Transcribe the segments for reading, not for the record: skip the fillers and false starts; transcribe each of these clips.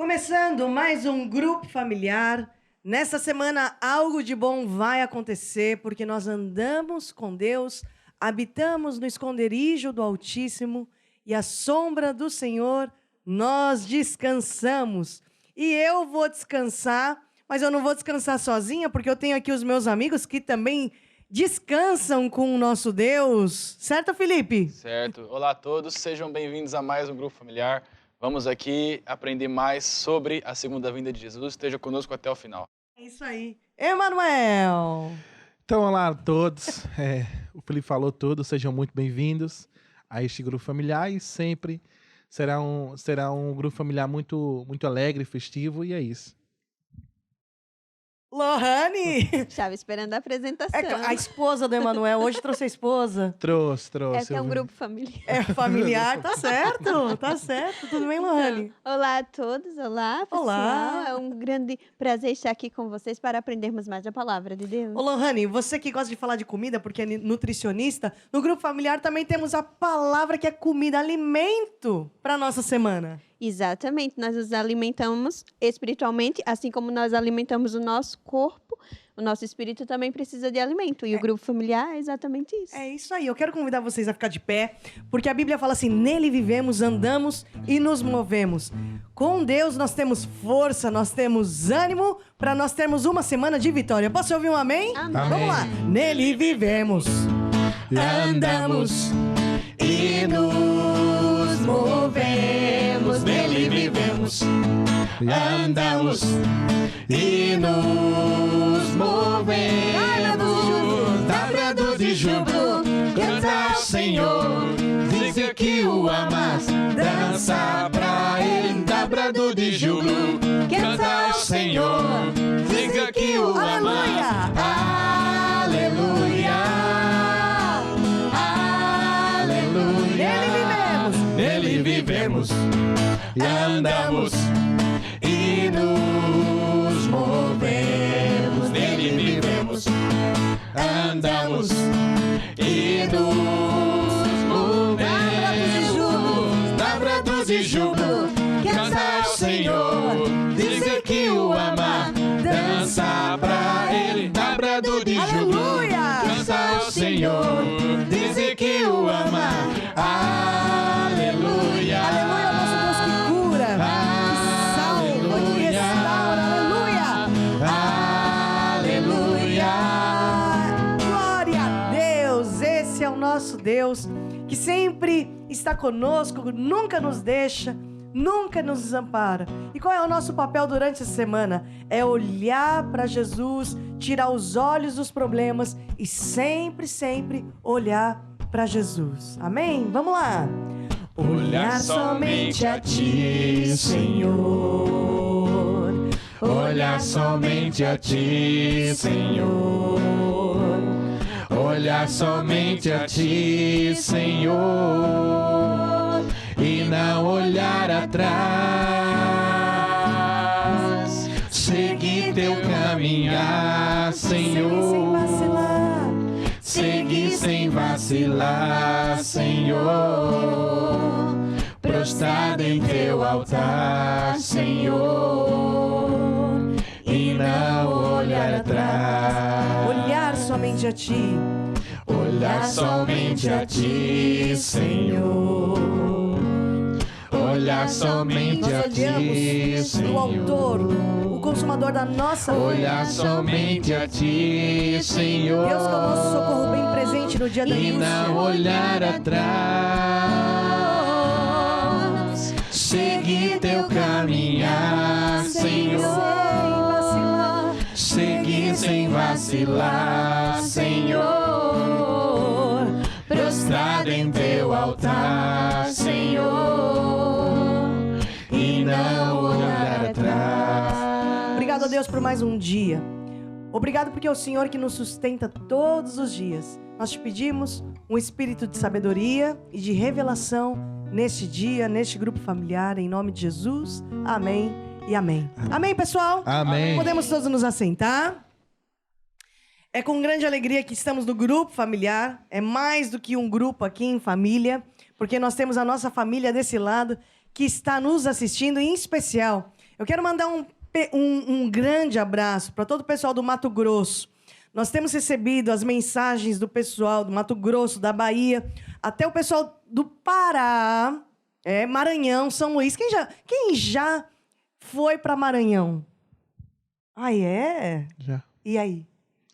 Começando mais um grupo familiar. Nessa semana, algo de bom vai acontecer, porque nós andamos com Deus, habitamos no esconderijo do Altíssimo e à sombra do Senhor nós descansamos. E eu vou descansar, mas eu não vou descansar sozinha, porque eu tenho aqui os meus amigos que também descansam com o nosso Deus. Certo, Felipe? Certo. Olá a todos, sejam bem-vindos a mais um grupo familiar. Vamos aqui aprender mais sobre a segunda vinda de Jesus. Esteja conosco até o final. É isso aí. Emanuel! Então, olá a todos. O Felipe falou tudo, sejam muito bem-vindos a este grupo familiar e sempre será um grupo familiar muito alegre, festivo, e é isso. Lohane! Estava esperando a apresentação. A esposa do Emanuel. Hoje trouxe a esposa. Trouxe. É um grupo familiar. É familiar, tá certo. Tá certo. Tudo bem, Lohane? Olá a todos, olá pessoal. Olá. É um grande prazer estar aqui com vocês para aprendermos mais da palavra de Deus. Ô, Lohane, você que gosta de falar de comida, porque é nutricionista, no grupo familiar também temos a palavra que é comida, alimento para nossa semana. Exatamente, nós nos alimentamos espiritualmente, assim como nós alimentamos o nosso corpo, o nosso espírito também precisa de alimento. E o grupo familiar é exatamente isso. É isso aí, eu quero convidar vocês a ficar de pé, porque a Bíblia fala assim, nele vivemos, andamos e nos movemos. Com Deus nós temos força, nós temos ânimo, para nós termos uma semana de vitória. Posso ouvir um amém? Amém. Vamos lá. Nele vivemos, andamos e nos movemos. Nele vivemos, andamos e nos movemos. Tábua de júbilo, canta ao Senhor, dizer que o amas, dança pra Ele. Tábua de júbilo, canta ao Senhor, diga que o amas. Aleluia, aleluia. Nele vivemos, andamos e nos movemos. Nele vivemos, andamos e nos movemos. Tábuas de júbilo, canta ao Senhor, dizer que o ama, dança pra Ele. Tábuas de júbilo, canta ao Senhor, dizer que o ama. Aleluia. Aleluia, nosso Deus que cura, que salva, que restaura. Aleluia. Aleluia. Glória a Deus. Esse é o nosso Deus que sempre está conosco, nunca nos deixa, nunca nos desampara. E qual é o nosso papel durante essa semana? É olhar para Jesus, tirar os olhos dos problemas e sempre, sempre olhar para Jesus. Amém? Vamos lá. Olhar somente a Ti, Senhor. Olhar somente a Ti, Senhor. Olhar somente a Ti, Senhor. E não olhar atrás. Seguir Teu caminhar, Senhor. Seguir sem vacilar, Senhor. Prostrado em Teu altar, Senhor. E não olhar atrás. Olhar somente a Ti. Olhar somente a Ti, Senhor. Olhar somente a Ti, Senhor. O autor, o consumador da nossa vida. Olhar somente a Ti, Senhor. Deus que é o nosso socorro bem presente no dia da angústia. E não olhar atrás. Seguir Teu caminhar, Senhor. Seguir sem vacilar, Senhor. Prostrado em Teu altar, Senhor. E não olhar atrás. Obrigado a Deus por mais um dia. Obrigado porque é o Senhor que nos sustenta todos os dias. Nós te pedimos um espírito de sabedoria e de revelação neste dia, neste grupo familiar, em nome de Jesus. Amém e amém. Amém, pessoal? Amém. Podemos todos nos assentar. É com grande alegria que estamos no grupo familiar. É mais do que um grupo aqui em família, porque nós temos a nossa família desse lado que está nos assistindo, em especial Eu quero mandar um grande abraço para todo o pessoal do Mato Grosso. Nós temos recebido as mensagens do pessoal do Mato Grosso, da Bahia, até o pessoal do Pará, Maranhão, São Luís. Quem já foi para Maranhão? Ah, é? Já. E aí?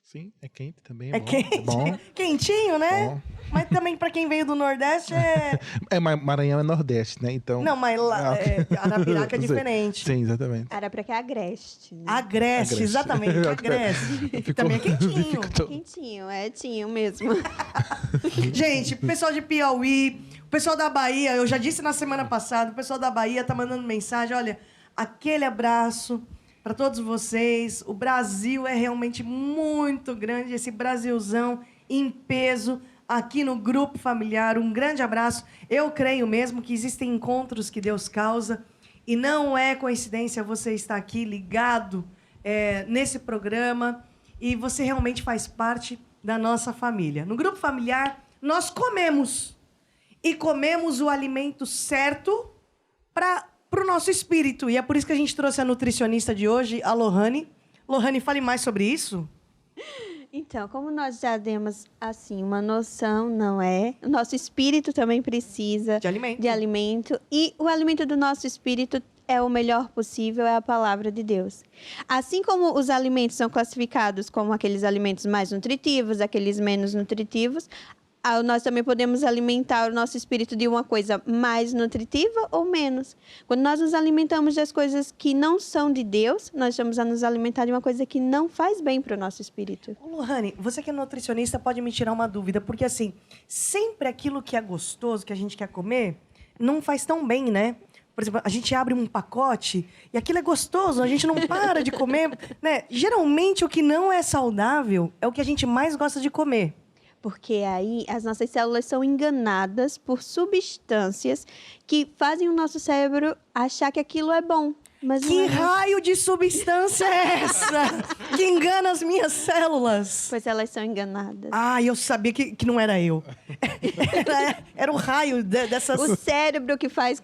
Sim, é quente também. É bom, quente? É bom. Quentinho, né? Bom. Mas também para quem veio do Nordeste é... Mas Maranhão é Nordeste, né? Então. Não, mas lá, Arapiraca é Sei. diferente. Sim, exatamente. Era pra que é Agreste, né? Agreste, Agreste. exatamente, Agreste. Ficou- Também é quentinho. Quentinho, tinho mesmo. Gente, o pessoal de Piauí, o pessoal da Bahia, eu já disse na semana passada, o pessoal da Bahia tá mandando mensagem, olha, aquele abraço para todos vocês. O Brasil é realmente muito grande, esse Brasilzão em peso aqui no Grupo Familiar. Um grande abraço. Eu creio mesmo que existem encontros que Deus causa e não é coincidência você estar aqui ligado nesse programa e você realmente faz parte da nossa família. No Grupo Familiar, nós comemos. E comemos o alimento certo para o nosso espírito. E é por isso que a gente trouxe a nutricionista de hoje, a Lohane. Lohane, fale mais sobre isso. Então, como nós já demos, assim, uma noção, não é? O nosso espírito também precisa De alimento. de alimento. E o alimento do nosso espírito é o melhor possível, é a palavra de Deus. Assim como os alimentos são classificados como aqueles alimentos mais nutritivos, aqueles menos nutritivos, nós também podemos alimentar o nosso espírito de uma coisa mais nutritiva ou menos. Quando nós nos alimentamos das coisas que não são de Deus, nós estamos a nos alimentar de uma coisa que não faz bem para o nosso espírito. Ô, Lohane, você que é nutricionista pode me tirar uma dúvida, porque assim, sempre aquilo que é gostoso, que a gente quer comer, não faz tão bem, né? Por exemplo, a gente abre um pacote e aquilo é gostoso, a gente não para de comer, né? Geralmente o que não é saudável é o que a gente mais gosta de comer. Porque aí as nossas células são enganadas por substâncias que fazem o nosso cérebro achar que aquilo é bom. Mas Que não é. raio de substância é essa que engana as minhas células? Pois elas são enganadas. Ah, eu sabia que não era eu. Era o raio dessas... O cérebro que faz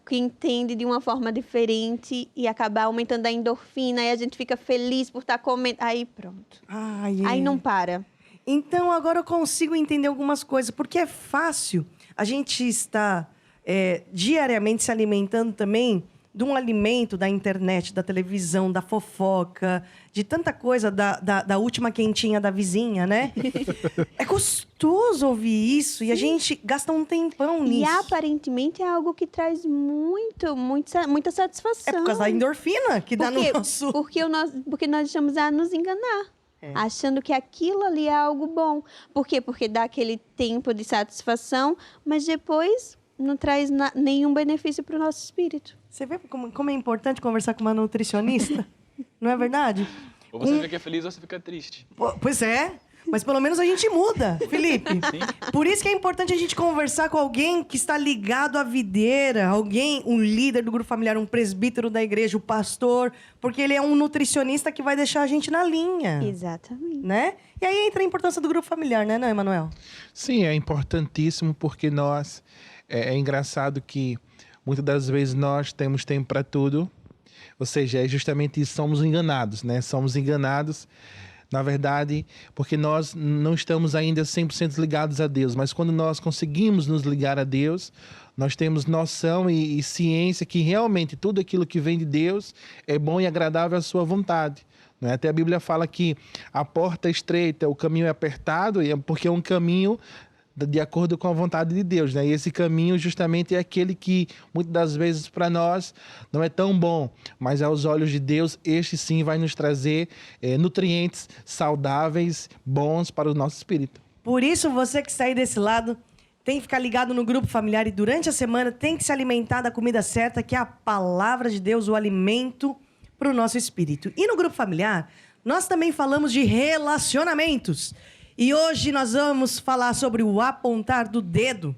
que entende de uma forma diferente e acaba aumentando a endorfina e a gente fica feliz por estar comendo. Aí pronto. Ai, Aí não para. Então, agora eu consigo entender algumas coisas, porque é fácil a gente estar diariamente se alimentando também de um alimento da internet, da televisão, da fofoca, de tanta coisa, da última quentinha da vizinha, né? É gostoso ouvir isso e a gente gasta um tempão nisso. E aparentemente é algo que traz muita satisfação. É por causa da endorfina que dá no nosso... Porque nós estamos a nos enganar. Achando que aquilo ali é algo bom. Por quê? Porque dá aquele tempo de satisfação, mas depois não traz nenhum benefício para o nosso espírito. Você vê como é importante conversar com uma nutricionista? Não é verdade? Ou você fica feliz ou você fica triste. Pois é, mas pelo menos a gente muda, Felipe. Sim. Por isso que é importante a gente conversar com alguém que está ligado à videira, um líder do grupo familiar, um presbítero da igreja, o pastor, porque ele é um nutricionista que vai deixar a gente na linha. Exatamente. Né? E aí entra a importância do grupo familiar, né, não, Emanuel? Sim, é importantíssimo porque nós... É engraçado que muitas das vezes nós temos tempo para tudo, ou seja, é justamente isso, somos enganados, né? Somos enganados, na verdade, porque nós não estamos ainda 100% ligados a Deus, mas quando nós conseguimos nos ligar a Deus, nós temos noção e ciência que realmente tudo aquilo que vem de Deus é bom e agradável à sua vontade. Né? Até a Bíblia fala que a porta é estreita, o caminho é apertado, porque é um caminho de acordo com a vontade de Deus, né? E esse caminho justamente é aquele que muitas das vezes para nós não é tão bom, mas aos olhos de Deus este sim vai nos trazer nutrientes saudáveis, bons para o nosso espírito. Por isso você que está aí desse lado tem que ficar ligado no grupo familiar e durante a semana tem que se alimentar da comida certa, que é a palavra de Deus, o alimento para o nosso espírito. E no grupo familiar nós também falamos de relacionamentos. E hoje nós vamos falar sobre o apontar do dedo.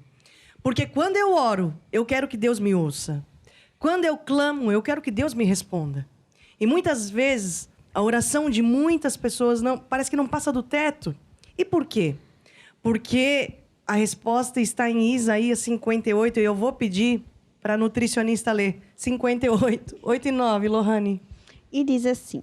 Porque quando eu oro, eu quero que Deus me ouça. Quando eu clamo, eu quero que Deus me responda. E muitas vezes, a oração de muitas pessoas parece que não passa do teto. E por quê? Porque a resposta está em Isaías 58, e eu vou pedir para a nutricionista ler. 58, 8 e 9, Lohane. E diz assim: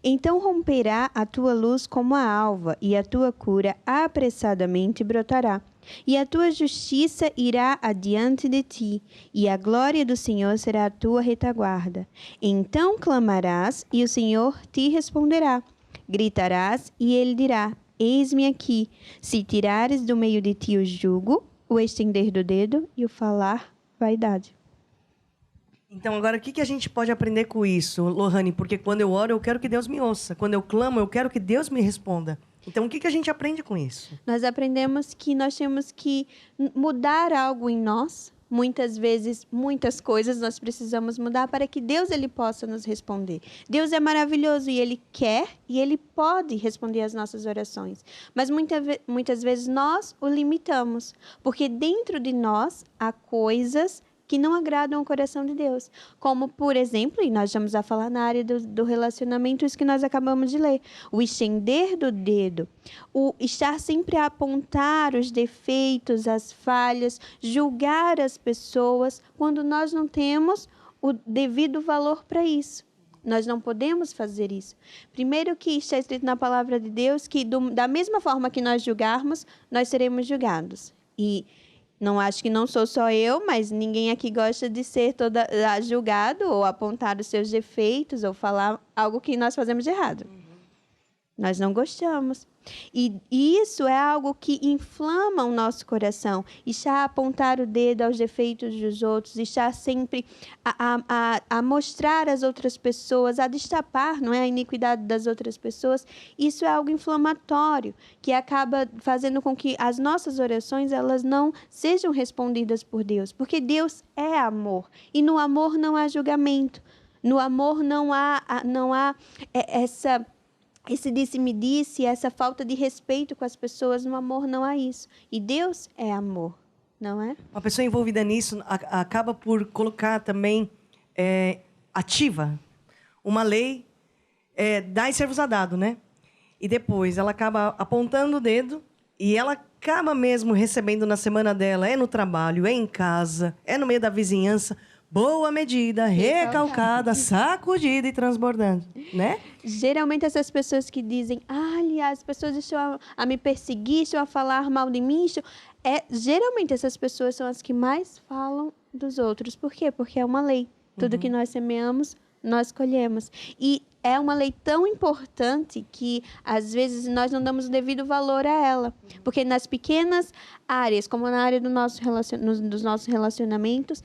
então romperá a tua luz como a alva, e a tua cura apressadamente brotará. E a tua justiça irá adiante de ti, e a glória do Senhor será a tua retaguarda. Então clamarás, e o Senhor te responderá. Gritarás, e ele dirá: eis-me aqui. Se tirares do meio de ti o jugo, o estender do dedo e o falar vaidade. Então, agora, o que a gente pode aprender com isso, Lohane? Porque quando eu oro, eu quero que Deus me ouça. Quando eu clamo, eu quero que Deus me responda. Então, o que a gente aprende com isso? Nós aprendemos que nós temos que mudar algo em nós. Muitas vezes, muitas coisas nós precisamos mudar para que Deus ele possa nos responder. Deus é maravilhoso e Ele quer e Ele pode responder às nossas orações. Mas muitas vezes nós o limitamos, porque dentro de nós há coisas que não agradam ao coração de Deus. Como, por exemplo, e nós vamos a falar na área do relacionamento, isso que nós acabamos de ler. O estender do dedo, o estar sempre a apontar os defeitos, as falhas, julgar as pessoas, quando nós não temos o devido valor para isso. Nós não podemos fazer isso. Primeiro que está escrito na palavra de Deus que da mesma forma que nós julgarmos, nós seremos julgados. E não acho que não sou só eu, mas ninguém aqui gosta de ser julgado ou apontar os seus defeitos ou falar algo que nós fazemos de errado. Nós não gostamos. E isso é algo que inflama o nosso coração. Está a apontar o dedo aos defeitos dos outros, está sempre a mostrar às outras pessoas, a destapar, não é, a iniquidade das outras pessoas. Isso é algo inflamatório, que acaba fazendo com que as nossas orações elas não sejam respondidas por Deus. Porque Deus é amor. E no amor não há julgamento. No amor não há esse disse-me-disse, essa falta de respeito com as pessoas. No amor não há isso. E Deus é amor, não é? Uma pessoa envolvida nisso acaba por colocar também ativa uma lei, dá e ser-vos-á dado, né? E depois ela acaba apontando o dedo e ela acaba mesmo recebendo na semana dela, no trabalho, em casa, no meio da vizinhança, boa medida, recalcada, sacudida e transbordando, né? Geralmente essas pessoas que dizem, as pessoas estão a me perseguir, estão a falar mal de mim, geralmente essas pessoas são as que mais falam dos outros. Por quê? Porque é uma lei. Tudo que nós semeamos, nós colhemos. E é uma lei tão importante que, às vezes, nós não damos o devido valor a ela. Porque nas pequenas áreas, como na área dos nossos relacionamentos,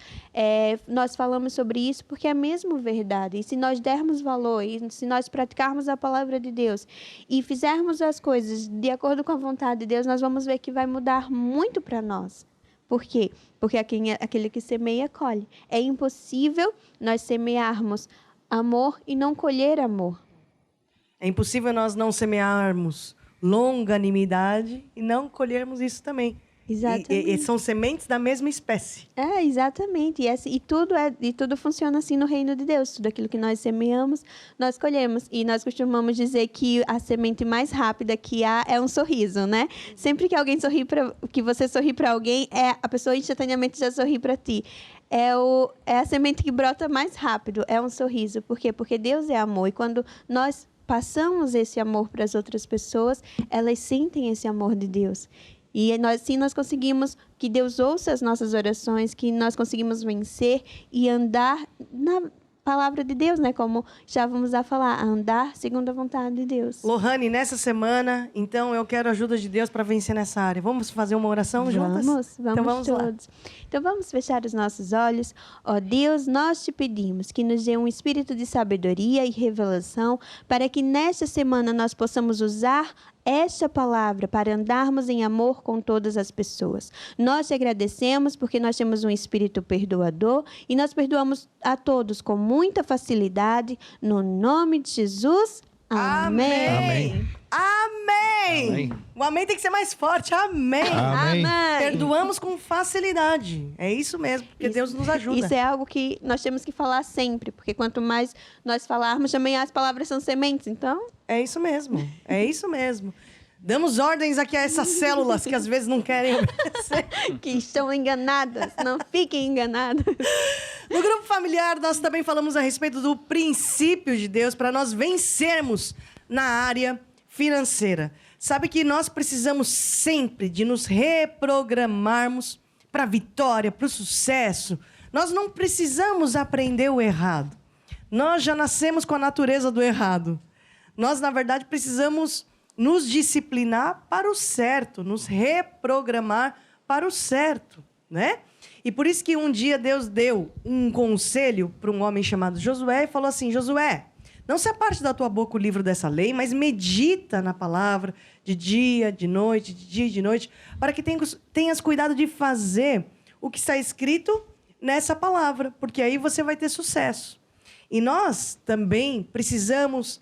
nós falamos sobre isso porque é mesmo verdade. E se nós dermos valor, e se nós praticarmos a palavra de Deus e fizermos as coisas de acordo com a vontade de Deus, nós vamos ver que vai mudar muito para nós. Por quê? Porque aquele que semeia, colhe. É impossível nós semearmos amor e não colher amor. É impossível nós não semearmos longanimidade e não colhermos isso também. Exatamente. E são sementes da mesma espécie. Exatamente. E tudo funciona assim no reino de Deus. Tudo aquilo que nós semeamos, nós colhemos. E nós costumamos dizer que a semente mais rápida que há é um sorriso, né? Sempre que alguém que você sorri para alguém, a pessoa instantaneamente já sorri para ti. É a semente que brota mais rápido, é um sorriso. Por quê? Porque Deus é amor. E quando nós passamos esse amor para as outras pessoas, elas sentem esse amor de Deus. E assim nós conseguimos que Deus ouça as nossas orações, que nós conseguimos vencer e andar na palavra de Deus, né? Como já vamos a falar, andar segundo a vontade de Deus. Lohane, nessa semana, então, eu quero a ajuda de Deus para vencer nessa área. Vamos fazer uma oração juntas? Vamos então, vamos todos. Lá. Então, vamos fechar os nossos olhos. Ó Deus, nós te pedimos que nos dê um espírito de sabedoria e revelação para que nesta semana nós possamos usar esta palavra para andarmos em amor com todas as pessoas. Nós te agradecemos porque nós temos um espírito perdoador e nós perdoamos a todos com muita facilidade. No nome de Jesus, amém. Amém. Amém. Amém. O amém tem que ser mais forte. Amém. Amém. Perdoamos com facilidade. É isso mesmo, porque Deus nos ajuda. Isso é algo que nós temos que falar sempre, porque quanto mais nós falarmos, também as palavras são sementes, então... É isso mesmo. É isso mesmo. Damos ordens aqui a essas células que às vezes não querem obedecer. Que estão enganadas. Não fiquem enganadas. No grupo familiar, nós também falamos a respeito do princípio de Deus para nós vencermos na área financeira. Sabe que nós precisamos sempre de nos reprogramarmos para a vitória, para o sucesso. Nós não precisamos aprender o errado. Nós já nascemos com a natureza do errado. Nós, na verdade, precisamos nos disciplinar para o certo, nos reprogramar para o certo, né? E por isso que um dia Deus deu um conselho para um homem chamado Josué e falou assim: Josué, não se aparte da tua boca o livro dessa lei, mas medita na palavra de dia, de noite, de dia e de noite, para que tenhas cuidado de fazer o que está escrito nessa palavra, porque aí você vai ter sucesso. E nós também precisamos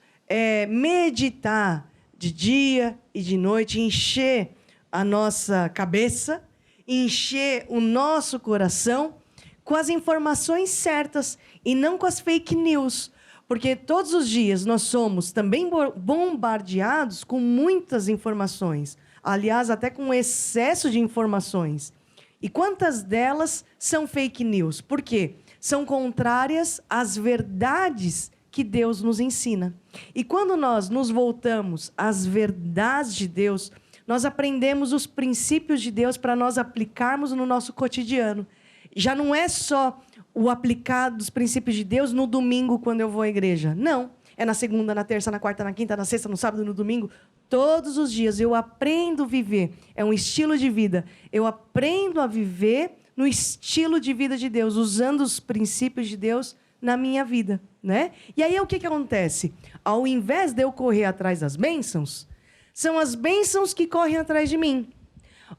meditar de dia e de noite, encher a nossa cabeça, encher o nosso coração com as informações certas e não com as fake news. Porque todos os dias nós somos também bombardeados com muitas informações. Aliás, até com excesso de informações. E quantas delas são fake news? Por quê? São contrárias às verdades que Deus nos ensina. E quando nós nos voltamos às verdades de Deus, nós aprendemos os princípios de Deus para nós aplicarmos no nosso cotidiano. Já não é só o aplicar dos princípios de Deus no domingo, quando eu vou à igreja. Não. É na segunda, na terça, na quarta, na quinta, na sexta, no sábado, no domingo. Todos os dias eu aprendo a viver. É um estilo de vida. Eu aprendo a viver no estilo de vida de Deus, usando os princípios de Deus na minha vida, né? E aí o que acontece? Ao invés de eu correr atrás das bênçãos, são as bênçãos que correm atrás de mim.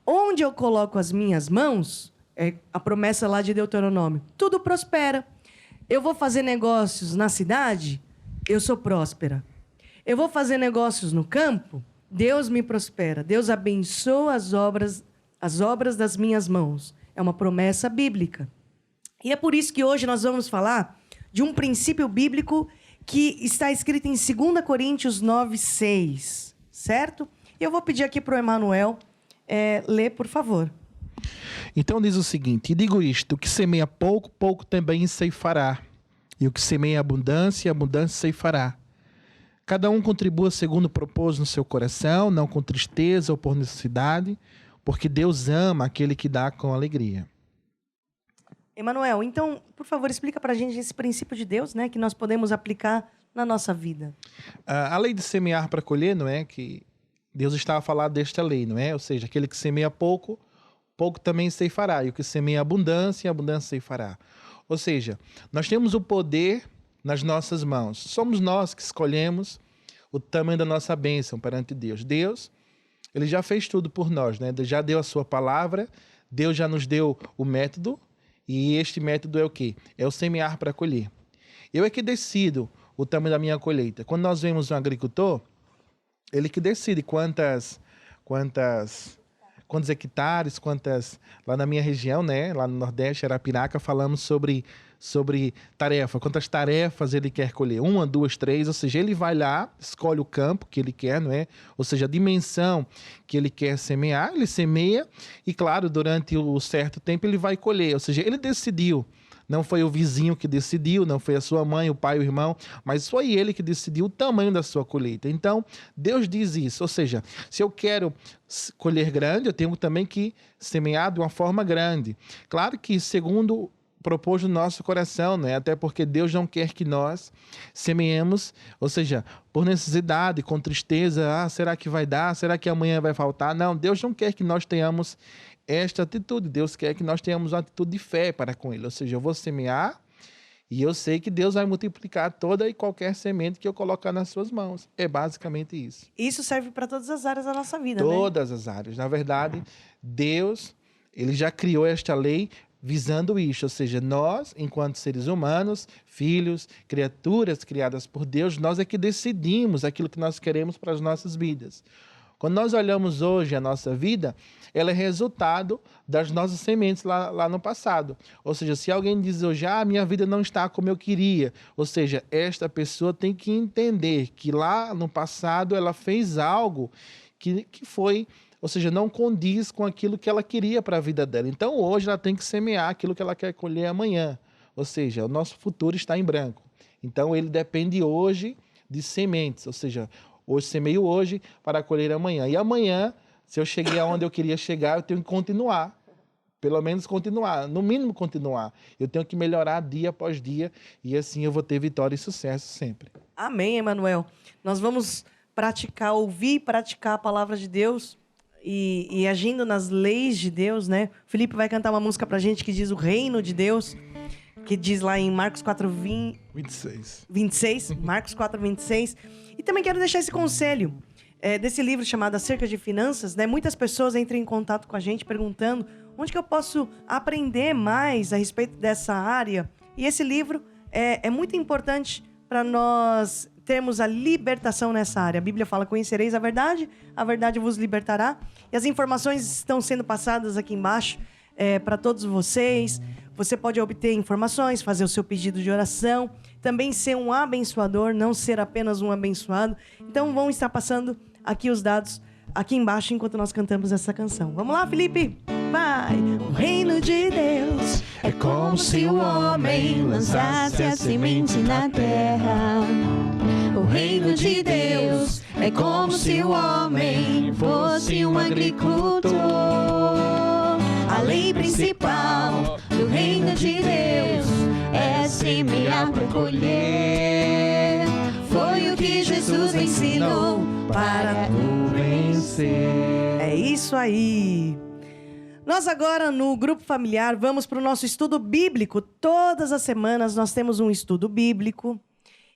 Onde eu coloco as minhas mãos, é a promessa lá de Deuteronômio, tudo prospera. Eu vou fazer negócios na cidade, eu sou próspera. Eu vou fazer negócios no campo, Deus me prospera. Deus abençoa as obras das minhas mãos. É uma promessa bíblica. E é por isso que hoje nós vamos falar de um princípio bíblico que está escrito em 2 Coríntios 9:6, certo? E eu vou pedir aqui para o Emanuel ler, por favor. Então diz o seguinte: e digo isto, o que semeia pouco, pouco também ceifará. E o que semeia abundância, abundância ceifará. Cada um contribua segundo o propôs no seu coração, não com tristeza ou por necessidade, porque Deus ama aquele que dá com alegria. Emanuel, então, por favor, explica para a gente esse princípio de Deus, né, que nós podemos aplicar na nossa vida. A lei de semear para colher, não é? Que Deus estava a falar desta lei, não é? Ou seja, aquele que semeia pouco, pouco também ceifará. E o que semeia abundância, abundância ceifará. Ou seja, nós temos o poder nas nossas mãos. Somos nós que escolhemos o tamanho da nossa bênção perante Deus. Deus, ele já fez tudo por nós, né? Já deu a sua palavra, Deus já nos deu o método. E este método é o quê? É o semear para colher. Eu é que decido o tamanho da minha colheita. Quando nós vemos um agricultor, ele que decide quantos hectares, lá na minha região, né, lá no Nordeste, Arapiraca, falamos sobre tarefa, quantas tarefas ele quer colher, 1, 2, 3, ou seja, ele vai lá, escolhe o campo que ele quer, não é? Ou seja, a dimensão que ele quer semear, ele semeia e, claro, durante o certo tempo ele vai colher, ou seja, ele decidiu. Não foi o vizinho que decidiu, não foi a sua mãe, o pai, o irmão, mas foi ele que decidiu o tamanho da sua colheita. Então, Deus diz isso, ou seja, se eu quero colher grande, eu tenho também que semear de uma forma grande. Claro que segundo propôs no nosso coração, né? Até porque Deus não quer que nós semeemos, ou seja, por necessidade, com tristeza, será que vai dar? Será que amanhã vai faltar? Não, Deus não quer que nós tenhamos esta atitude. Deus quer que nós tenhamos uma atitude de fé para com Ele. Ou seja, eu vou semear e eu sei que Deus vai multiplicar toda e qualquer semente que eu colocar nas suas mãos. É basicamente isso. Isso serve para todas as áreas da nossa vida, Todas as áreas. Na verdade, Deus, Ele já criou esta lei visando isso, ou seja, nós, enquanto seres humanos, filhos, criaturas criadas por Deus, nós é que decidimos aquilo que nós queremos para as nossas vidas. Quando nós olhamos hoje a nossa vida, ela é resultado das nossas sementes lá no passado. Ou seja, se alguém diz hoje, minha vida não está como eu queria, ou seja, esta pessoa tem que entender que lá no passado ela fez algo que foi, ou seja, não condiz com aquilo que ela queria para a vida dela. Então, hoje, ela tem que semear aquilo que ela quer colher amanhã. Ou seja, o nosso futuro está em branco. Então, ele depende hoje de sementes. Ou seja, hoje semeio hoje para colher amanhã. E amanhã, se eu cheguei aonde eu queria chegar, eu tenho que continuar. Pelo menos continuar, no mínimo continuar. Eu tenho que melhorar dia após dia e assim eu vou ter vitória e sucesso sempre. Amém, Emanuel. Nós vamos praticar, ouvir e praticar a palavra de Deus e agindo nas leis de Deus, né? O Felipe vai cantar uma música pra gente que diz o reino de Deus, que diz lá em Marcos 4:26. Marcos 4:26. E também quero deixar esse conselho desse livro chamado Acerca de Finanças, né? Muitas pessoas entram em contato com a gente perguntando onde que eu posso aprender mais a respeito dessa área. E esse livro é muito importante para nós termos a libertação nessa área. A Bíblia fala: conhecereis a verdade vos libertará. E as informações estão sendo passadas aqui embaixo para todos vocês. Você pode obter informações, fazer o seu pedido de oração, também ser um abençoador, não ser apenas um abençoado. Então vão estar passando aqui os dados aqui embaixo enquanto nós cantamos essa canção. Vamos lá, Felipe? Vai! O reino de Deus é como se o homem lançasse a semente na terra. O reino de Deus é como se o homem fosse um agricultor. A lei principal do reino de Deus é semear para colher. Foi o que Jesus ensinou para tu vencer. É isso aí! Nós agora, no Grupo Familiar, vamos para o nosso estudo bíblico. Todas as semanas nós temos um estudo bíblico.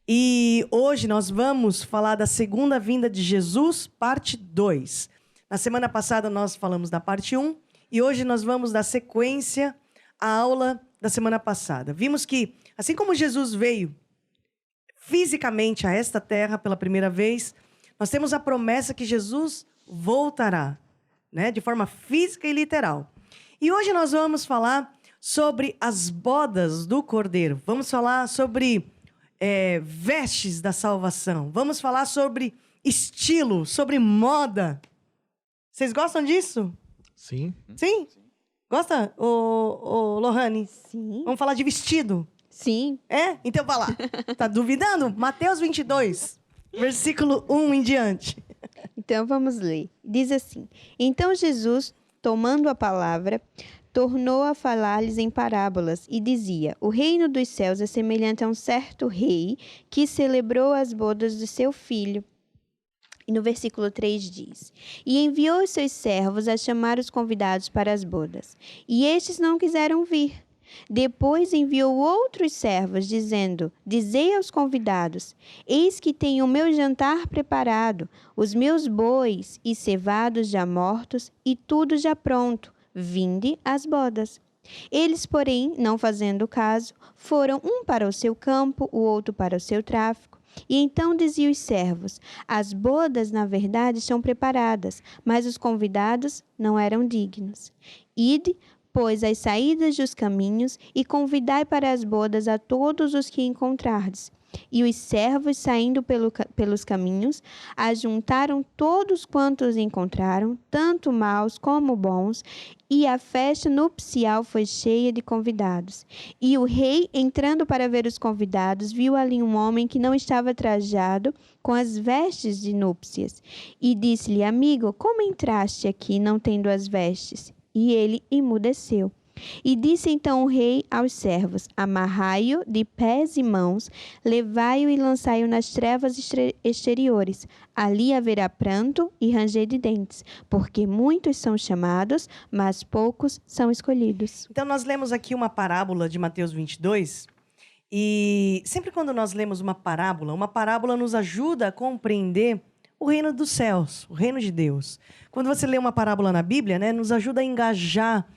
E hoje nós vamos falar da segunda vinda de Jesus, parte 2. Na semana passada nós falamos da parte 1. E hoje nós vamos dar sequência à aula da semana passada. Vimos que, assim como Jesus veio fisicamente a esta terra pela primeira vez, nós temos a promessa que Jesus voltará, né, de forma física e literal. E hoje nós vamos falar sobre as bodas do Cordeiro. Vamos falar sobre vestes da salvação. Vamos falar sobre estilo, sobre moda. Vocês gostam disso? Sim. Sim? Gosta, Lohane? Sim. Vamos falar de vestido? Sim. Então vai lá. Tá duvidando? Mateus 22, versículo 1 em diante. Então vamos ler. Diz assim: Então Jesus, tomando a palavra, tornou a falar-lhes em parábolas e dizia: O reino dos céus é semelhante a um certo rei que celebrou as bodas de seu filho. E no versículo 3 diz: E enviou os seus servos a chamar os convidados para as bodas. E estes não quiseram vir. Depois enviou outros servos, dizendo: Dizei aos convidados: Eis que tenho o meu jantar preparado, os meus bois e cevados já mortos, e tudo já pronto. Vinde às bodas. Eles, porém, não fazendo caso, foram um para o seu campo, o outro para o seu tráfico. E então dizia os servos: As bodas, na verdade, estão preparadas, mas os convidados não eram dignos. Ide, pois, às saídas dos caminhos, e convidai para as bodas a todos os que encontrardes. E os servos, saindo pelos caminhos, ajuntaram todos quantos encontraram, tanto maus como bons, e a festa nupcial foi cheia de convidados. E o rei, entrando para ver os convidados, viu ali um homem que não estava trajado com as vestes de núpcias. E disse-lhe: Amigo, como entraste aqui não tendo as vestes? E ele emudeceu. E disse então o rei aos servos: Amarrai-o de pés e mãos, levai-o e lançai-o nas trevas exteriores. Ali haverá pranto e ranger de dentes, porque muitos são chamados, mas poucos são escolhidos. Então nós lemos aqui uma parábola de Mateus 22. E sempre quando nós lemos uma parábola nos ajuda a compreender o reino dos céus, o reino de Deus. Quando você lê uma parábola na Bíblia, né, nos ajuda a engajar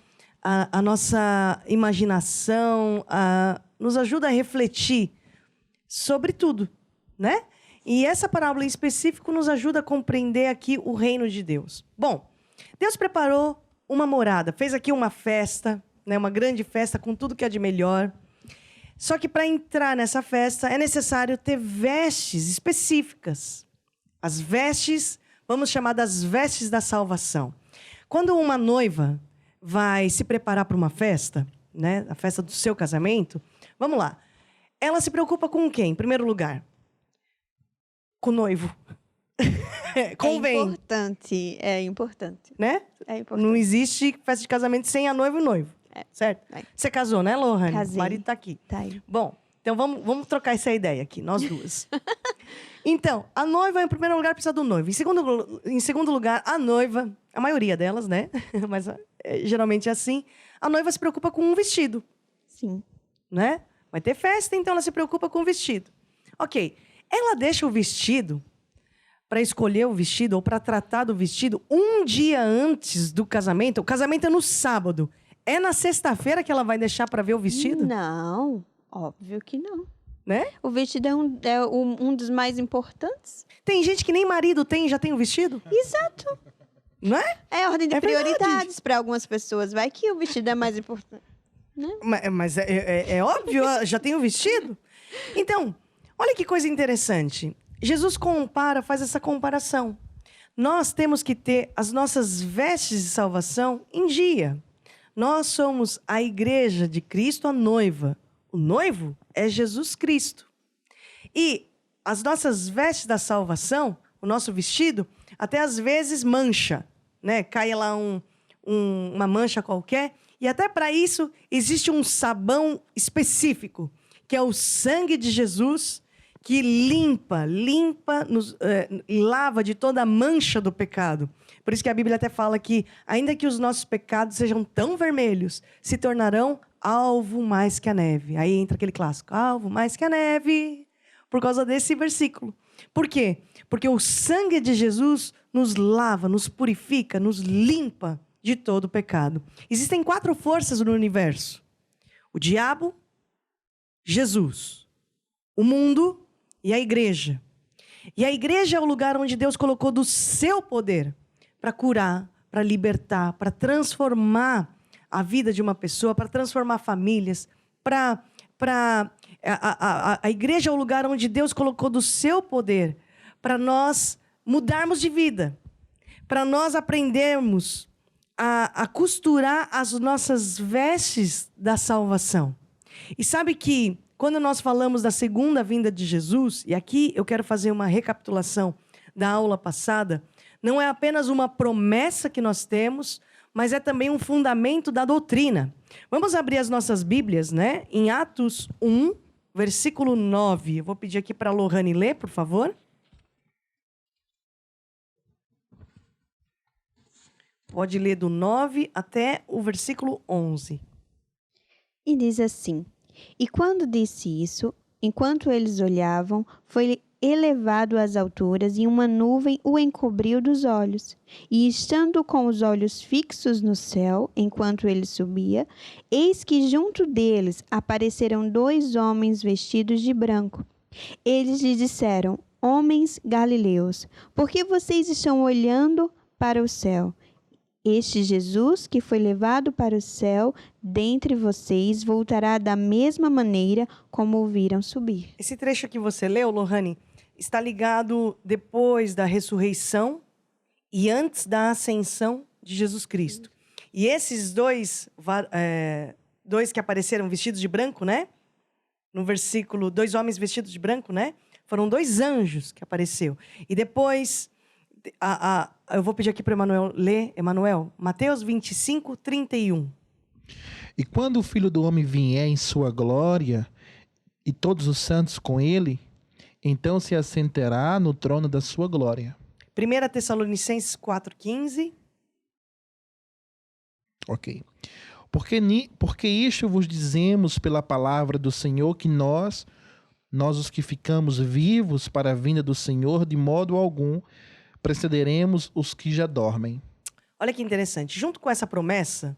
a nossa imaginação, nos ajuda a refletir sobre tudo, né? E essa parábola em específico nos ajuda a compreender aqui o reino de Deus. Bom, Deus preparou uma morada, fez aqui uma festa, né, uma grande festa com tudo que é de melhor. Só que para entrar nessa festa é necessário ter vestes específicas. As vestes vamos chamar das vestes da salvação. Quando uma noiva vai se preparar para uma festa, né, a festa do seu casamento, vamos lá. Ela se preocupa com quem, em primeiro lugar? Com o noivo. Convém. É importante. Né? É importante. Não existe festa de casamento sem a noiva e o noivo. Certo? Você casou, né, Lohane? Casei. O marido tá aqui. Tá aí. Bom, então vamos trocar essa ideia aqui, nós duas. Então, a noiva, em primeiro lugar, precisa do noivo. Em segundo lugar, a noiva, a maioria delas, né? Mas geralmente é assim. A noiva se preocupa com um vestido. Sim. Né? Vai ter festa, então ela se preocupa com o vestido. Ok. Ela deixa o vestido para escolher o vestido ou para tratar do vestido um dia antes do casamento. O casamento é no sábado. É na sexta-feira que ela vai deixar para ver o vestido? Não, óbvio que não. Né? O vestido é um dos mais importantes. Tem gente que nem marido tem e já tem o vestido? Exato. Não é? É ordem de É verdade. prioridades para algumas pessoas. Vai que o vestido é mais importante. Mas é óbvio, já tem o vestido? Então, olha que coisa interessante. Jesus faz essa comparação. Nós temos que ter as nossas vestes de salvação em dia. Nós somos a igreja de Cristo, a noiva. O noivo é Jesus Cristo. E as nossas vestes da salvação, o nosso vestido, até às vezes mancha, né? Cai lá uma mancha qualquer. E até para isso existe um sabão específico, que é o sangue de Jesus, que lava de toda a mancha do pecado. Por isso que a Bíblia até fala que, ainda que os nossos pecados sejam tão vermelhos, se tornarão alvo mais que a neve. Aí entra aquele clássico, alvo mais que a neve, por causa desse versículo. Por quê? Porque o sangue de Jesus nos lava, nos purifica, nos limpa de todo o pecado. Existem 4 forças no universo: o diabo, Jesus, o mundo e a igreja. E a igreja é o lugar onde Deus colocou do seu poder para curar, para libertar, para transformar a vida de uma pessoa, para transformar famílias, a igreja é o lugar onde Deus colocou do seu poder para nós mudarmos de vida, para nós aprendermos a costurar as nossas vestes da salvação. E sabe que quando nós falamos da segunda vinda de Jesus, e aqui eu quero fazer uma recapitulação da aula passada, não é apenas uma promessa que nós temos, mas é também um fundamento da doutrina. Vamos abrir as nossas Bíblias, né? Em Atos 1, versículo 9. Eu vou pedir aqui para a Lohane ler, por favor. Pode ler do 9 até o versículo 11. E diz assim: E quando disse isso, enquanto eles olhavam, foi elevado às alturas e uma nuvem o encobriu dos olhos. E estando com os olhos fixos no céu, enquanto ele subia, eis que junto deles apareceram 2 homens vestidos de branco. Eles lhe disseram: Homens galileus, por que vocês estão olhando para o céu? Este Jesus, que foi levado para o céu dentre vocês, voltará da mesma maneira como o viram subir. Esse trecho que você leu, Lohane, está ligado depois da ressurreição e antes da ascensão de Jesus Cristo. E esses dois que apareceram vestidos de branco, né? No versículo, 2 homens vestidos de branco, né? Foram 2 anjos que apareceu. E depois, eu vou pedir aqui para o Emanuel ler, Emanuel, Mateus 25, 31. E quando o Filho do Homem vier em sua glória, e todos os santos com ele, então se assentará no trono da sua glória. 1 Tessalonicenses 4,15. Ok. Porque isto vos dizemos pela palavra do Senhor, que nós os que ficamos vivos para a vinda do Senhor, de modo algum precederemos os que já dormem. Olha que interessante. Junto com essa promessa,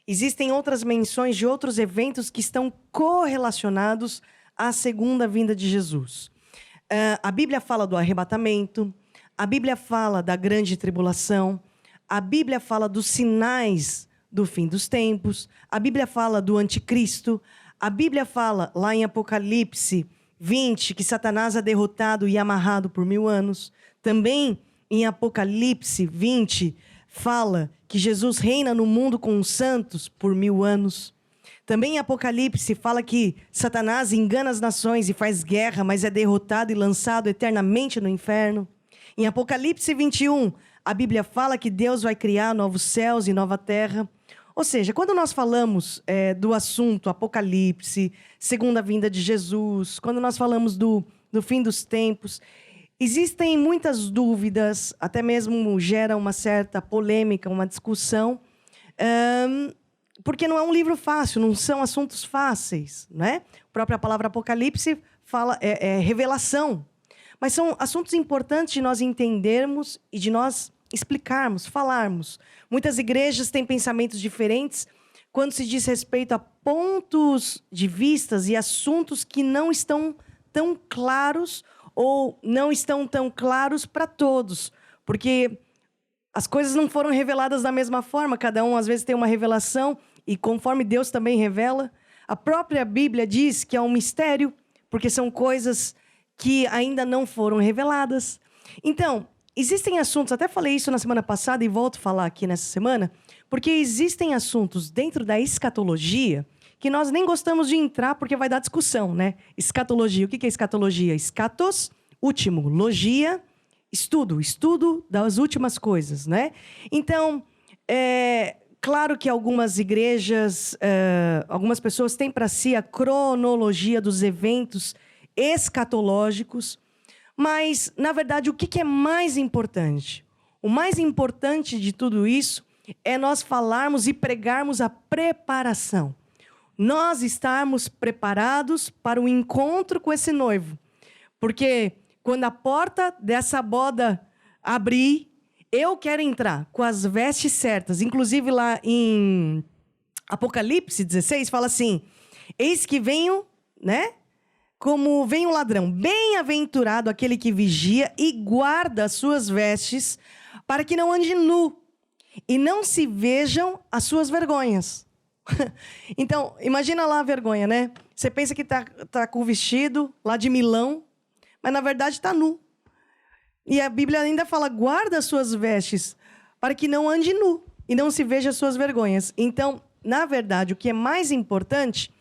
existem outras menções de outros eventos que estão correlacionados à segunda vinda de Jesus. A Bíblia fala do arrebatamento, a Bíblia fala da grande tribulação, a Bíblia fala dos sinais do fim dos tempos, a Bíblia fala do anticristo, a Bíblia fala lá em Apocalipse 20 que Satanás é derrotado e amarrado por 1000 anos. Também em Apocalipse 20, fala que Jesus reina no mundo com os santos por 1000 anos. Também em Apocalipse fala que Satanás engana as nações e faz guerra, mas é derrotado e lançado eternamente no inferno. Em Apocalipse 21, a Bíblia fala que Deus vai criar novos céus e nova terra. Ou seja, quando nós falamos do assunto Apocalipse, segunda vinda de Jesus, quando nós falamos do fim dos tempos, existem muitas dúvidas, até mesmo gera uma certa polêmica, uma discussão, porque não é um livro fácil, não são assuntos fáceis, né? A própria palavra Apocalipse fala revelação. Mas são assuntos importantes de nós entendermos e de nós explicarmos, falarmos. Muitas igrejas têm pensamentos diferentes quando se diz respeito a pontos de vistas e assuntos que não estão tão claros ou não estão tão claros para todos. Porque as coisas não foram reveladas da mesma forma, cada um às vezes tem uma revelação e conforme Deus também revela. A própria Bíblia diz que é um mistério, porque são coisas que ainda não foram reveladas. Então, existem assuntos, até falei isso na semana passada e volto a falar aqui nessa semana, porque existem assuntos dentro da escatologia que nós nem gostamos de entrar porque vai dar discussão, né? Escatologia, o que é escatologia? Escatos, último, logia, estudo das últimas coisas, né? Então, claro que algumas igrejas, algumas pessoas têm para si a cronologia dos eventos escatológicos, mas, na verdade, o que é mais importante? O mais importante de tudo isso é nós falarmos e pregarmos a preparação. Nós estarmos preparados para o encontro com esse noivo. Porque quando a porta dessa boda abrir, eu quero entrar com as vestes certas. Inclusive, lá em Apocalipse 16, fala assim, eis que venho, né? Como vem o ladrão, bem-aventurado aquele que vigia e guarda as suas vestes, para que não ande nu e não se vejam as suas vergonhas. Então, imagina lá a vergonha, né? Você pensa que tá com o vestido lá de Milão, mas na verdade está nu. E a Bíblia ainda fala, guarda as suas vestes, para que não ande nu e não se veja as suas vergonhas. Então, na verdade, o que é mais importante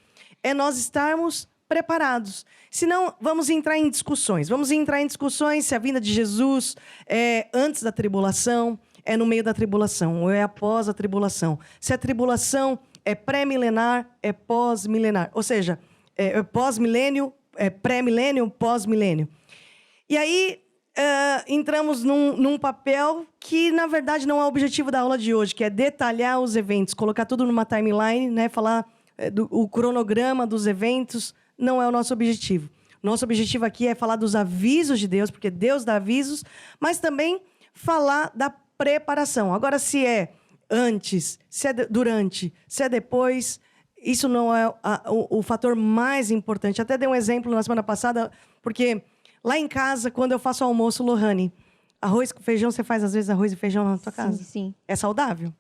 é nós estarmos preparados. Senão, vamos entrar em discussões. Vamos entrar em discussões se a vinda de Jesus é antes da tribulação, é no meio da tribulação, ou é após a tribulação. Se a tribulação é pré-milenar, é pós-milenar. Ou seja, é pós-milênio, é pré-milênio, pós-milênio. E aí, entramos num papel que, na verdade, não é o objetivo da aula de hoje, que é detalhar os eventos, colocar tudo numa timeline, né? Falar o cronograma dos eventos. Não é o nosso objetivo. Nosso objetivo aqui é falar dos avisos de Deus, porque Deus dá avisos, mas também falar da preparação. Agora, se é antes, se é durante, se é depois, isso não é o fator mais importante. Até dei um exemplo na semana passada, porque lá em casa, quando eu faço almoço, Lohane, arroz com feijão, você faz às vezes arroz e feijão na tua casa? Sim. É saudável?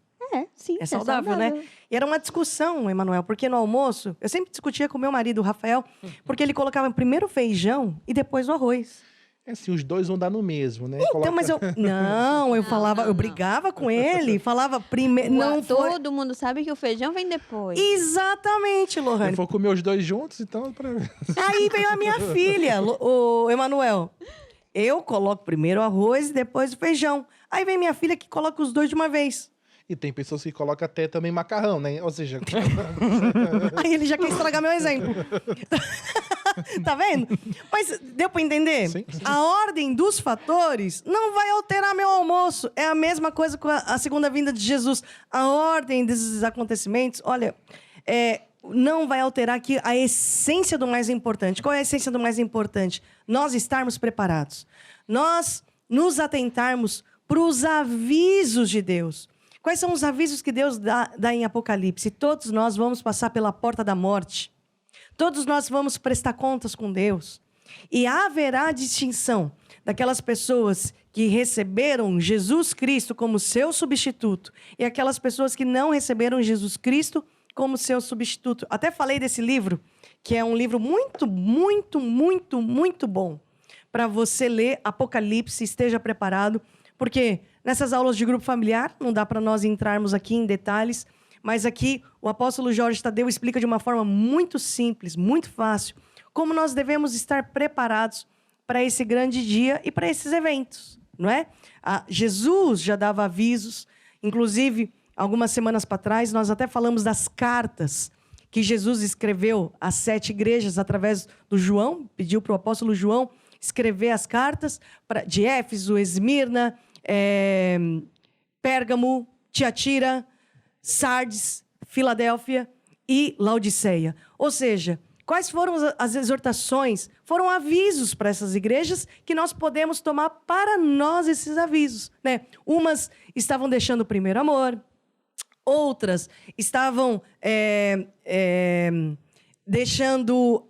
Sim. É saudável, né? E era uma discussão, Emanuel, porque no almoço, eu sempre discutia com meu marido, o Rafael, porque ele colocava primeiro o feijão e depois o arroz. Assim, os dois vão dar no mesmo, né? Então, mas eu falava, eu brigava com ele, falava primeiro, Todo mundo sabe que o feijão vem depois. Exatamente, Lohane. Eu vou comer os dois juntos, então... Aí veio a minha filha, o Emanuel. Eu coloco primeiro o arroz e depois o feijão. Aí vem minha filha que coloca os dois de uma vez. E tem pessoas que colocam até também macarrão, né? Ou seja... Aí ele já quer estragar meu exemplo. Tá vendo? Mas deu pra entender? Sim. A ordem dos fatores não vai alterar meu almoço. É a mesma coisa com a segunda vinda de Jesus. A ordem desses acontecimentos, olha, não vai alterar aqui a essência do mais importante. Qual é a essência do mais importante? Nós estarmos preparados. Nós nos atentarmos para os avisos de Deus. Quais são os avisos que Deus dá em Apocalipse? Todos nós vamos passar pela porta da morte. Todos nós vamos prestar contas com Deus. E haverá distinção daquelas pessoas que receberam Jesus Cristo como seu substituto e aquelas pessoas que não receberam Jesus Cristo como seu substituto. Até falei desse livro, que é um livro muito, muito, muito, muito bom para você ler Apocalipse, esteja preparado, porque nessas aulas de grupo familiar, não dá para nós entrarmos aqui em detalhes, mas aqui o apóstolo Jorge Tadeu explica de uma forma muito simples, muito fácil, como nós devemos estar preparados para esse grande dia e para esses eventos, não é? Jesus já dava avisos, inclusive, algumas semanas para trás, nós até falamos das cartas que Jesus escreveu às 7 igrejas através do João, pediu para o apóstolo João escrever as cartas de Éfeso, Esmirna, Pérgamo, Tiatira, Sardes, Filadélfia e Laodiceia. Ou seja, quais foram as exortações? Foram avisos para essas igrejas que nós podemos tomar para nós esses avisos, né? Umas estavam deixando o primeiro amor, outras estavam deixando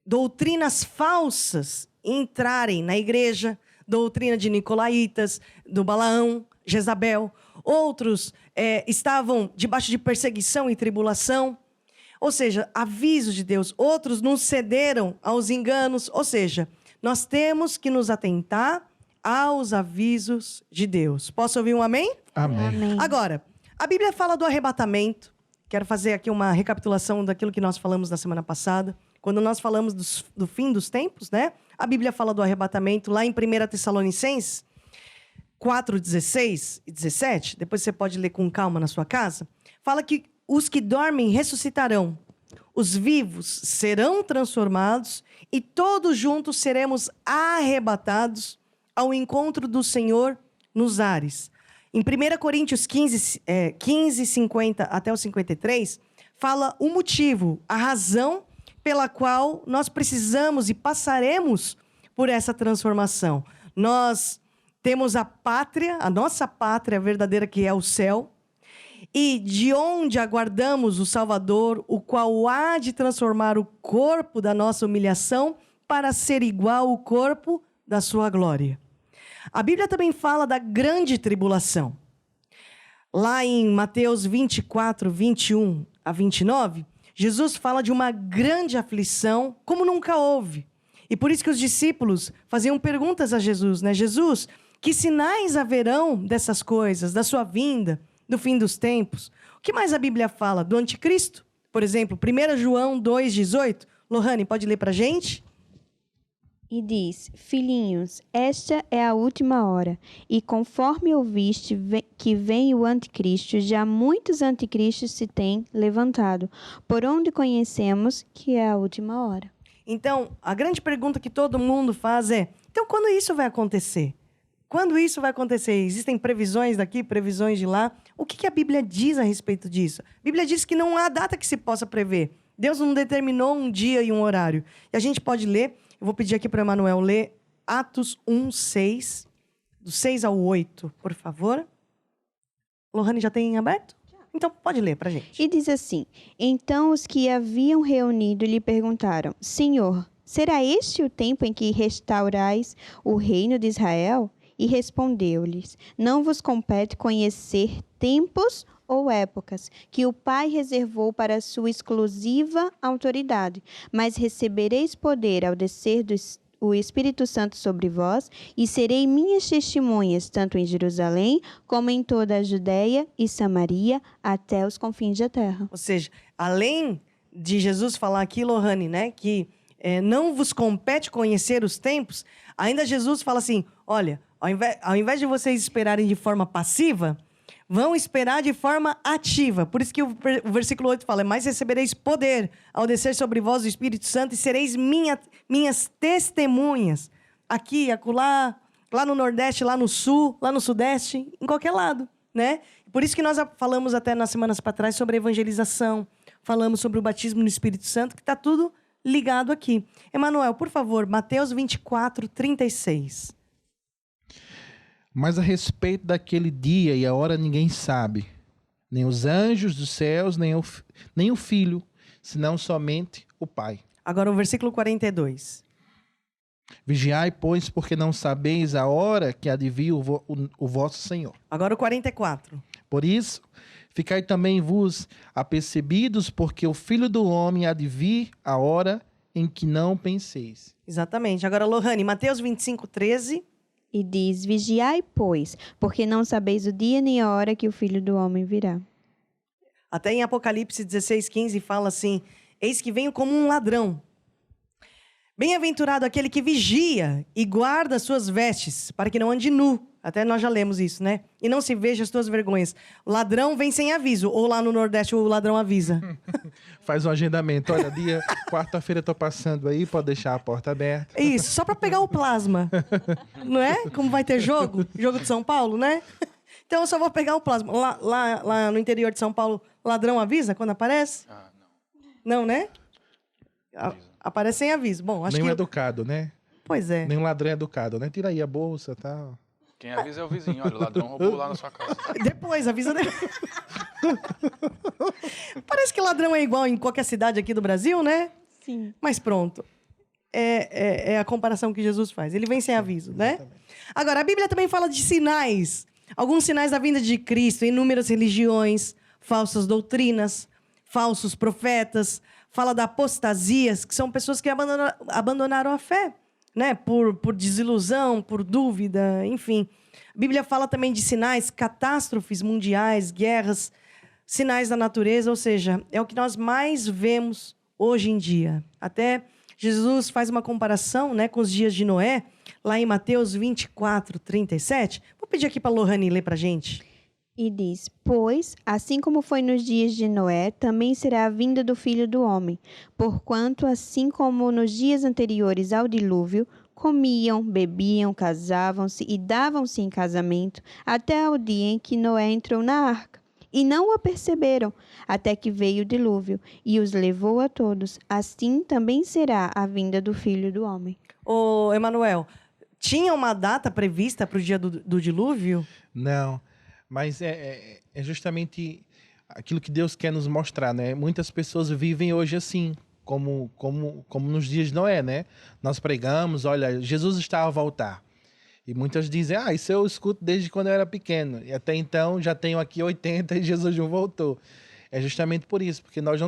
doutrinas falsas entrarem na igreja, doutrina de Nicolaítas, do Balaão, Jezabel. Outros estavam debaixo de perseguição e tribulação. Ou seja, aviso de Deus. Outros não cederam aos enganos. Ou seja, nós temos que nos atentar aos avisos de Deus. Posso ouvir um amém? Amém. Amém. Agora, a Bíblia fala do arrebatamento. Quero fazer aqui uma recapitulação daquilo que nós falamos na semana passada. Quando nós falamos do fim dos tempos, né? A Bíblia fala do arrebatamento lá em 1 Tessalonicenses 4, 16 e 17. Depois você pode ler com calma na sua casa. Fala que os que dormem ressuscitarão. Os vivos serão transformados e todos juntos seremos arrebatados ao encontro do Senhor nos ares. Em 1 Coríntios 15, 50 até o 53, fala o motivo, a razão pela qual nós precisamos e passaremos por essa transformação. Nós temos a pátria, a nossa pátria verdadeira, que é o céu, e de onde aguardamos o Salvador, o qual há de transformar o corpo da nossa humilhação para ser igual ao corpo da sua glória. A Bíblia também fala da grande tribulação. Lá em Mateus 24, 21 a 29, Jesus fala de uma grande aflição como nunca houve. E por isso que os discípulos faziam perguntas a Jesus, né? Jesus, que sinais haverão dessas coisas, da sua vinda, do fim dos tempos? O que mais a Bíblia fala? Do anticristo? Por exemplo, 1 João 2,18. Lohane, pode ler para a gente? E diz: Filhinhos, esta é a última hora, e conforme ouviste que vem o anticristo, já muitos anticristos se têm levantado, por onde conhecemos que é a última hora. Então, a grande pergunta que todo mundo faz é: então, quando isso vai acontecer? Quando isso vai acontecer? Existem previsões daqui, previsões de lá. O que a Bíblia diz a respeito disso? A Bíblia diz que não há data que se possa prever. Deus não determinou um dia e um horário. E a gente pode ler, eu vou pedir aqui para o Emanuel ler Atos 1:6, do 6 ao 8, por favor. Lohane já tem aberto? Então, pode ler para a gente. E diz assim: Então os que haviam reunido lhe perguntaram: Senhor, será este o tempo em que restaurais o reino de Israel? E respondeu-lhes: Não vos compete conhecer tempos ou épocas que o Pai reservou para a sua exclusiva autoridade, mas recebereis poder ao descer o Espírito Santo sobre vós, e serei minhas testemunhas, tanto em Jerusalém, como em toda a Judéia e Samaria, até os confins da terra. Ou seja, além de Jesus falar aqui, Lohane, né, que não vos compete conhecer os tempos, ainda Jesus fala assim: olha, ao invés de vocês esperarem de forma passiva, vão esperar de forma ativa. Por isso que o versículo 8 fala: mas recebereis poder ao descer sobre vós o Espírito Santo, e sereis minhas testemunhas. Aqui, acolá, lá no Nordeste, lá no Sul, lá no Sudeste, em qualquer lado, né? Por isso que nós falamos até nas semanas para trás sobre evangelização, falamos sobre o batismo no Espírito Santo, que está tudo ligado aqui. Emanuel, por favor, Mateus 24, 36. Mas a respeito daquele dia e a hora ninguém sabe, nem os anjos dos céus, nem o Filho, senão somente o Pai. Agora o versículo 42. Vigiai, pois, porque não sabeis a hora que há de vir o vosso Senhor. Agora o 44. Por isso, ficai também vos apercebidos, porque o Filho do Homem há de vir a hora em que não penseis. Exatamente. Agora, Lohane, Mateus 25, 13. E diz: vigiai, pois, porque não sabeis o dia nem a hora que o Filho do Homem virá. Até em Apocalipse 16:15 fala assim: eis que venho como um ladrão. Bem-aventurado aquele que vigia e guarda as suas vestes, para que não ande nu. Até nós já lemos isso, né? E não se veja as tuas vergonhas. O ladrão vem sem aviso. Ou lá no Nordeste o ladrão avisa. Faz um agendamento. Olha, quarta-feira eu tô passando aí, pode deixar a porta aberta. Isso, só para pegar o plasma. Não é? Como vai ter jogo? Jogo de São Paulo, né? Então eu só vou pegar o plasma. Lá no interior de São Paulo, ladrão avisa quando aparece? Ah, não. Não, né? Aparece sem aviso. Bom, acho Nem um que... educado, né? Pois é. Nem um ladrão é educado, né? Tira aí a bolsa e tal. Quem avisa é o vizinho. Olha, o ladrão roubou lá na sua casa. Depois, avisa depois. Parece que ladrão é igual em qualquer cidade aqui do Brasil, né? Sim. Mas pronto. É a comparação que Jesus faz. Ele vem sem aviso, né? Agora, a Bíblia também fala de sinais. Alguns sinais da vinda de Cristo, inúmeras religiões, falsas doutrinas, falsos profetas. Fala da apostasias, que são pessoas que abandonaram a fé, né? Por desilusão, por dúvida, enfim. A Bíblia fala também de sinais, catástrofes mundiais, guerras, sinais da natureza, ou seja, é o que nós mais vemos hoje em dia. Até Jesus faz uma comparação, né, com os dias de Noé, lá em Mateus 24:37. Vou pedir aqui para a Lohane ler para a gente. E diz: pois, assim como foi nos dias de Noé, também será a vinda do Filho do Homem. Porquanto, assim como nos dias anteriores ao dilúvio, comiam, bebiam, casavam-se e davam-se em casamento, até ao dia em que Noé entrou na arca. E não o perceberam, até que veio o dilúvio, e os levou a todos. Assim também será a vinda do Filho do Homem. Ô, Emanuel, tinha uma data prevista para o dia do dilúvio? Não, mas é justamente aquilo que Deus quer nos mostrar, né? Muitas pessoas vivem hoje assim, como nos dias de Noé, né? Nós pregamos, olha, Jesus está a voltar. E muitas dizem, isso eu escuto desde quando eu era pequeno. E até então já tenho aqui 80 e Jesus não voltou. É justamente por isso, porque nós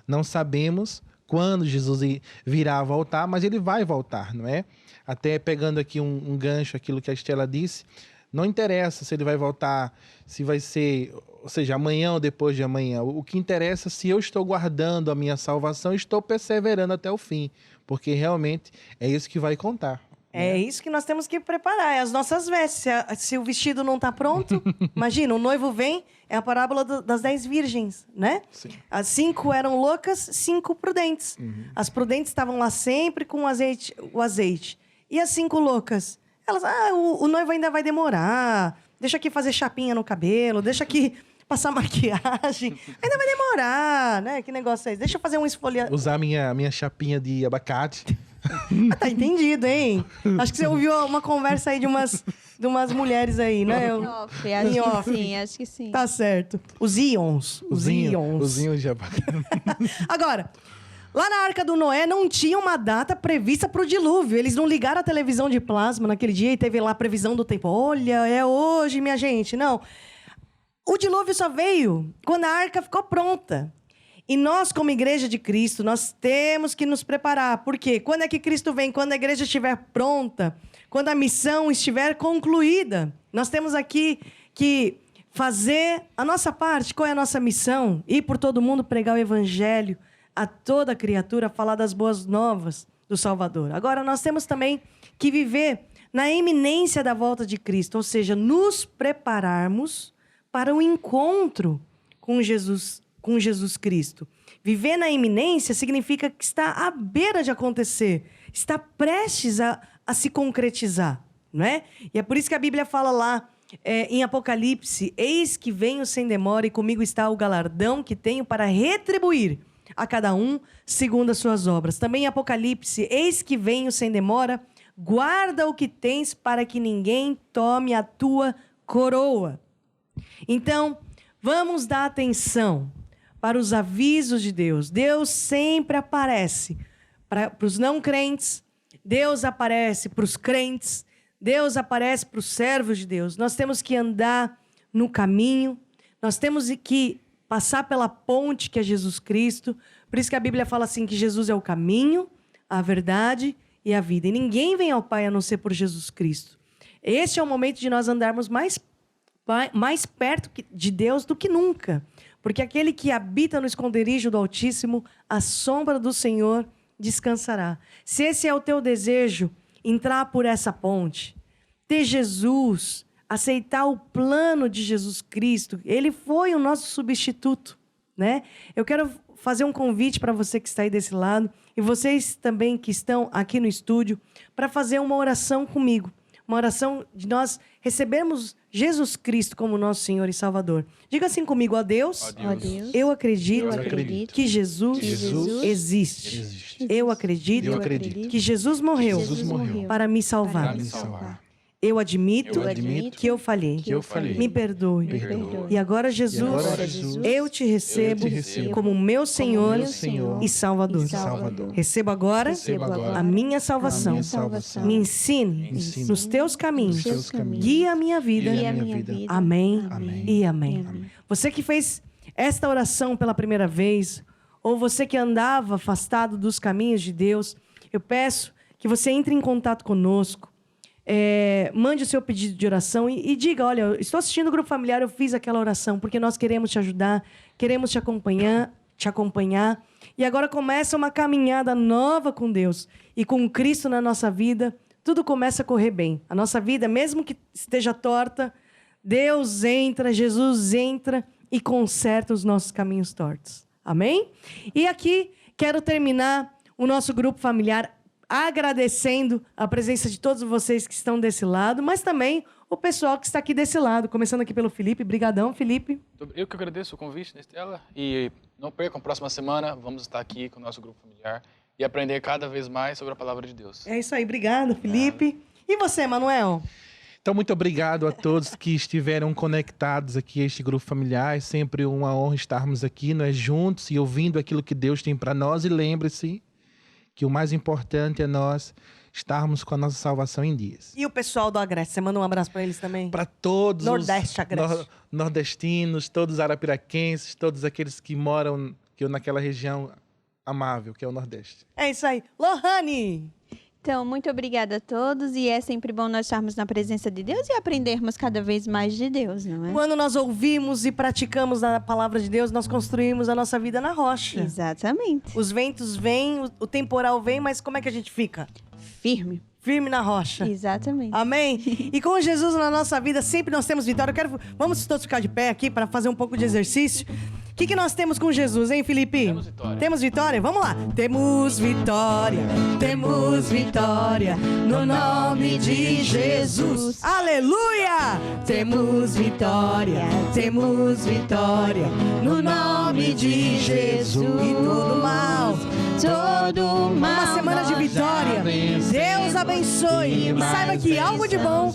não sabemos quando Jesus virá a voltar, mas ele vai voltar, não é? Até pegando aqui um gancho, aquilo que a Estela disse, não interessa se ele vai voltar, se vai ser, ou seja, amanhã ou depois de amanhã. O que interessa é se eu estou guardando a minha salvação, estou perseverando até o fim, porque realmente é isso que vai contar. É isso que nós temos que preparar, é as nossas vestes. Se o vestido não está pronto, imagina, o noivo vem, é a parábola das 10 virgens, né? Sim. As 5 eram loucas, 5 prudentes. As prudentes estavam lá sempre com o azeite. E as 5 loucas? Elas, o noivo ainda vai demorar, deixa aqui fazer chapinha no cabelo, deixa aqui passar maquiagem, ainda vai demorar, né? Que negócio é esse? Deixa eu fazer um esfoliamento. Usar minha chapinha de abacate. Tá entendido, hein? Acho que você ouviu uma conversa aí de umas mulheres aí, né? Em off. Acho que sim. Tá certo. Os íons. Os íons de abacate. Agora, lá na Arca do Noé não tinha uma data prevista para o dilúvio. Eles não ligaram a televisão de plasma naquele dia e teve lá a previsão do tempo. Olha, é hoje, minha gente. Não. O dilúvio só veio quando a arca ficou pronta. E nós, como igreja de Cristo, nós temos que nos preparar. Por quê? Quando é que Cristo vem? Quando a igreja estiver pronta, quando a missão estiver concluída. Nós temos aqui que fazer a nossa parte. Qual é a nossa missão? Ir por todo mundo pregar o evangelho a toda criatura, falar das boas novas do Salvador. Agora, nós temos também que viver na iminência da volta de Cristo, ou seja, nos prepararmos para o encontro com Jesus Cristo. Viver na iminência significa que está à beira de acontecer, está prestes a se concretizar, não é? E é por isso que a Bíblia fala lá em Apocalipse: eis que venho sem demora e comigo está o galardão que tenho para retribuir a cada um segundo as suas obras. Também em Apocalipse: eis que venho sem demora, guarda o que tens para que ninguém tome a tua coroa. Então, vamos dar atenção para os avisos de Deus. Deus sempre aparece para os não crentes, Deus aparece para os crentes, Deus aparece para os servos de Deus. Nós temos que andar no caminho, nós temos que passar pela ponte que é Jesus Cristo. Por isso que a Bíblia fala assim, que Jesus é o caminho, a verdade e a vida. E ninguém vem ao Pai a não ser por Jesus Cristo. Este é o momento de nós andarmos mais perto de Deus do que nunca. Porque aquele que habita no esconderijo do Altíssimo, a sombra do Senhor descansará. Se esse é o teu desejo, entrar por essa ponte, ter Jesus, aceitar o plano de Jesus Cristo, ele foi o nosso substituto, né? Eu quero fazer um convite para você que está aí desse lado e vocês também que estão aqui no estúdio para fazer uma oração comigo. Uma oração de nós recebermos Jesus Cristo como nosso Senhor e Salvador. Diga assim comigo: ó Deus, Ó Deus, eu acredito que Jesus existe. Eu acredito que Jesus morreu para me salvar. Eu admito que eu falhei. Me perdoe. E agora, Jesus, eu te recebo como meu Senhor e Salvador. Recebo agora a minha salvação. Me ensine nos teus caminhos. Guia a minha vida. Amém e amém. Você que fez esta oração pela primeira vez, ou você que andava afastado dos caminhos de Deus, eu peço que você entre em contato conosco. Mande o seu pedido de oração e diga: olha, eu estou assistindo o Grupo Familiar, eu fiz aquela oração, porque nós queremos te ajudar, queremos te acompanhar. E agora começa uma caminhada nova com Deus. E com Cristo na nossa vida, tudo começa a correr bem. A nossa vida, mesmo que esteja torta, Deus entra, Jesus entra e conserta os nossos caminhos tortos. Amém? E aqui quero terminar o nosso Grupo Familiar agradecendo a presença de todos vocês que estão desse lado, mas também o pessoal que está aqui desse lado, começando aqui pelo Felipe. Brigadão, Felipe. Eu que agradeço o convite, Estela, e não percam, próxima semana vamos estar aqui com o nosso grupo familiar e aprender cada vez mais sobre a palavra de Deus. É isso aí, obrigado, Felipe. E você, Manuel? Então, muito obrigado a todos que estiveram conectados aqui a este grupo familiar. É sempre uma honra estarmos aqui, nós juntos e ouvindo aquilo que Deus tem para nós. E lembre-se que o mais importante é nós estarmos com a nossa salvação em dias. E o pessoal do Agreste, você manda um abraço para eles também? Para todos Nordeste, os nordestinos, todos os arapiraquenses, todos aqueles que moram naquela região amável, que é o Nordeste. É isso aí. Lohane! Então, muito obrigada a todos, e é sempre bom nós estarmos na presença de Deus e aprendermos cada vez mais de Deus, não é? Quando nós ouvimos e praticamos a palavra de Deus, nós construímos a nossa vida na rocha. Exatamente. Os ventos vêm, o temporal vem, mas como é que a gente fica? Firme. Firme na rocha. Exatamente. Amém? E com Jesus na nossa vida, sempre nós temos vitória. Vamos todos ficar de pé aqui para fazer um pouco de exercício. O que nós temos com Jesus, hein, Felipe? Temos vitória. Temos vitória? Vamos lá. Temos vitória no nome de Jesus. Aleluia! Temos vitória no nome de Jesus. E todo mal. Uma semana de vitória. Deus abençoe. E saiba que algo de bom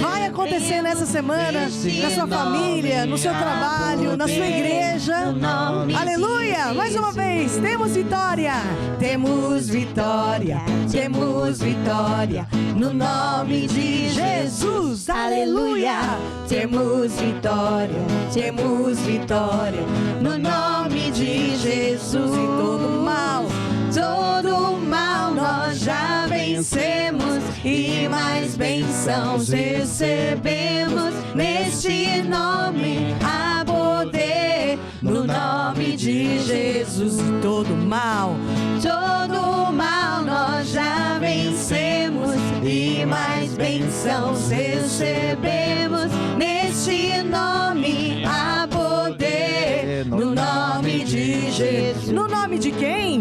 vai acontecer nessa semana, na sua família, no seu trabalho, na sua igreja. Aleluia! Mais uma vez, temos vitória no nome de Jesus. Aleluia! Temos vitória no nome de Jesus. E todo mal nós já vencemos e mais bênçãos recebemos neste nome, há poder no nome de Jesus. E todo mal nós já vencemos e mais bênçãos recebemos neste nome, há poder no nome de Jesus. No nome de quem?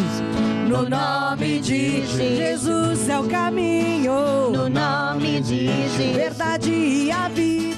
No nome de Jesus é o caminho. No nome de Jesus, verdade e a vida.